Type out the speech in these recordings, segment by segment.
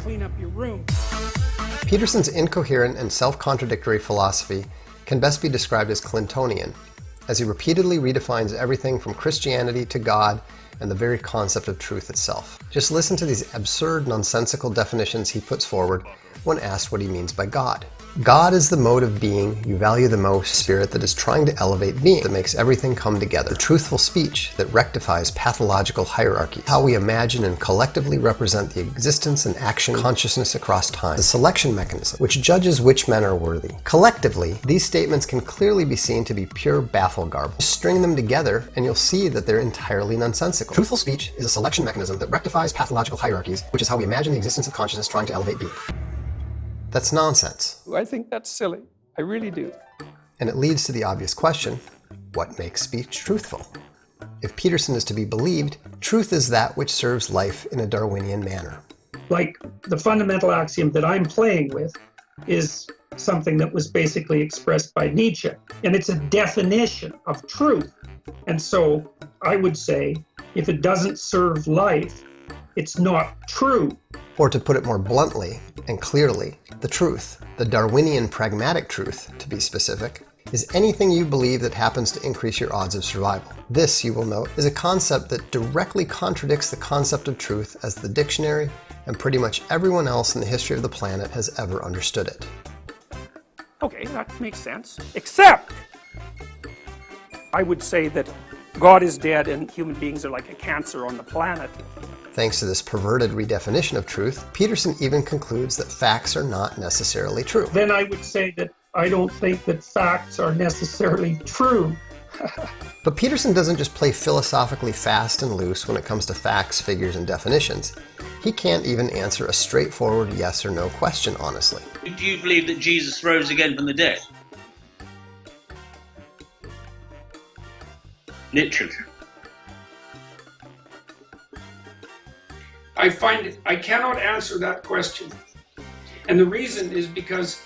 clean up your room. Peterson's incoherent and self-contradictory philosophy can best be described as Clintonian, as he repeatedly redefines everything from Christianity to God and the very concept of truth itself. Just listen to these absurd, nonsensical definitions he puts forward when asked what he means by God. God is the mode of being you value the most, spirit that is trying to elevate being, that makes everything come together. Truthful speech that rectifies pathological hierarchy. How we imagine and collectively represent the existence and action consciousness across time. The selection mechanism, which judges which men are worthy. Collectively, these statements can clearly be seen to be pure baffle garble. Just string them together and you'll see that they're entirely nonsensical. Truthful speech is a selection mechanism that rectifies pathological hierarchies, which is how we imagine the existence of consciousness trying to elevate being. That's nonsense. I think that's silly. I really do. And it leads to the obvious question, what makes speech truthful? If Peterson is to be believed, truth is that which serves life in a Darwinian manner. Like the fundamental axiom that I'm playing with is something that was basically expressed by Nietzsche, and it's a definition of truth. And so I would say, if it doesn't serve life, it's not true. Or to put it more bluntly and clearly, the truth, the Darwinian pragmatic truth, to be specific, is anything you believe that happens to increase your odds of survival. This, you will note, is a concept that directly contradicts the concept of truth as the dictionary and pretty much everyone else in the history of the planet has ever understood it. Okay, that makes sense. Except, I would say that God is dead and human beings are like a cancer on the planet. Thanks to this perverted redefinition of truth, Peterson even concludes that facts are not necessarily true. Then I would say that I don't think that facts are necessarily true. But Peterson doesn't just play philosophically fast and loose when it comes to facts, figures, and definitions. He can't even answer a straightforward yes or no question honestly. Do you believe that Jesus rose again from the dead? Literally. I find I cannot answer that question. And the reason is because,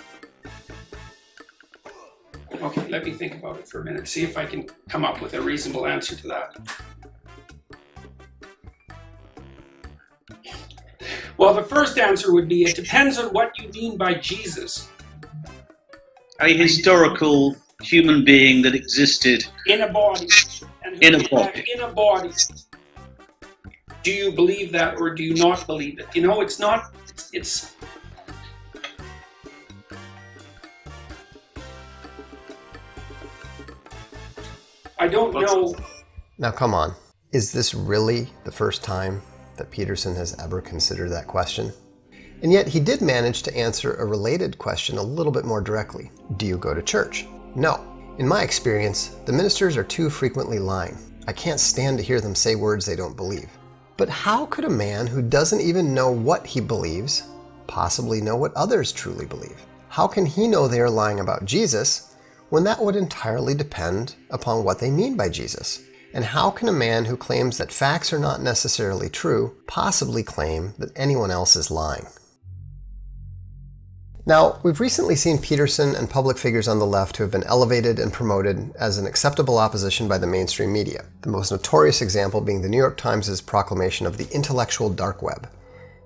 okay, let me think about it for a minute, see if I can come up with a reasonable answer to that. Well, the first answer would be, it depends on what you mean by Jesus. A historical human being that existed In a body. And in a body. In a body. Do you believe that or do you not believe it? You know, it's not, it's... I don't know. Now come on, is this really the first time that Peterson has ever considered that question? And yet he did manage to answer a related question a little bit more directly. Do you go to church? No. In my experience, the ministers are too frequently lying. I can't stand to hear them say words they don't believe. But how could a man who doesn't even know what he believes possibly know what others truly believe? How can he know they are lying about Jesus when that would entirely depend upon what they mean by Jesus? And how can a man who claims that facts are not necessarily true possibly claim that anyone else is lying? Now, we've recently seen Peterson and public figures on the left who have been elevated and promoted as an acceptable opposition by the mainstream media, the most notorious example being the New York Times' proclamation of the intellectual dark web.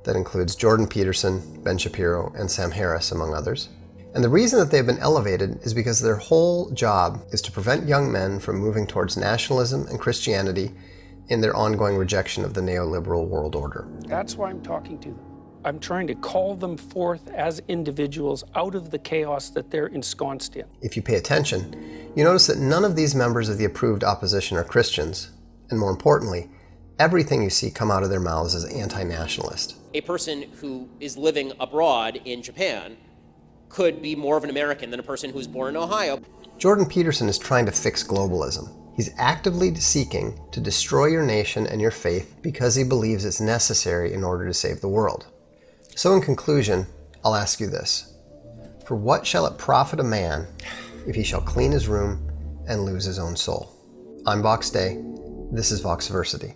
That includes Jordan Peterson, Ben Shapiro, and Sam Harris, among others. And the reason that they've been elevated is because their whole job is to prevent young men from moving towards nationalism and Christianity in their ongoing rejection of the neoliberal world order. That's why I'm talking to them. I'm trying to call them forth as individuals out of the chaos that they're ensconced in. If you pay attention, you notice that none of these members of the approved opposition are Christians, and more importantly, everything you see come out of their mouths is anti-nationalist. A person who is living abroad in Japan could be more of an American than a person who's born in Ohio. Jordan Peterson is trying to fix globalism. He's actively seeking to destroy your nation and your faith because he believes it's necessary in order to save the world. So in conclusion, I'll ask you this. For what shall it profit a man if he shall clean his room and lose his own soul? I'm Vox Day. This is Voxversity.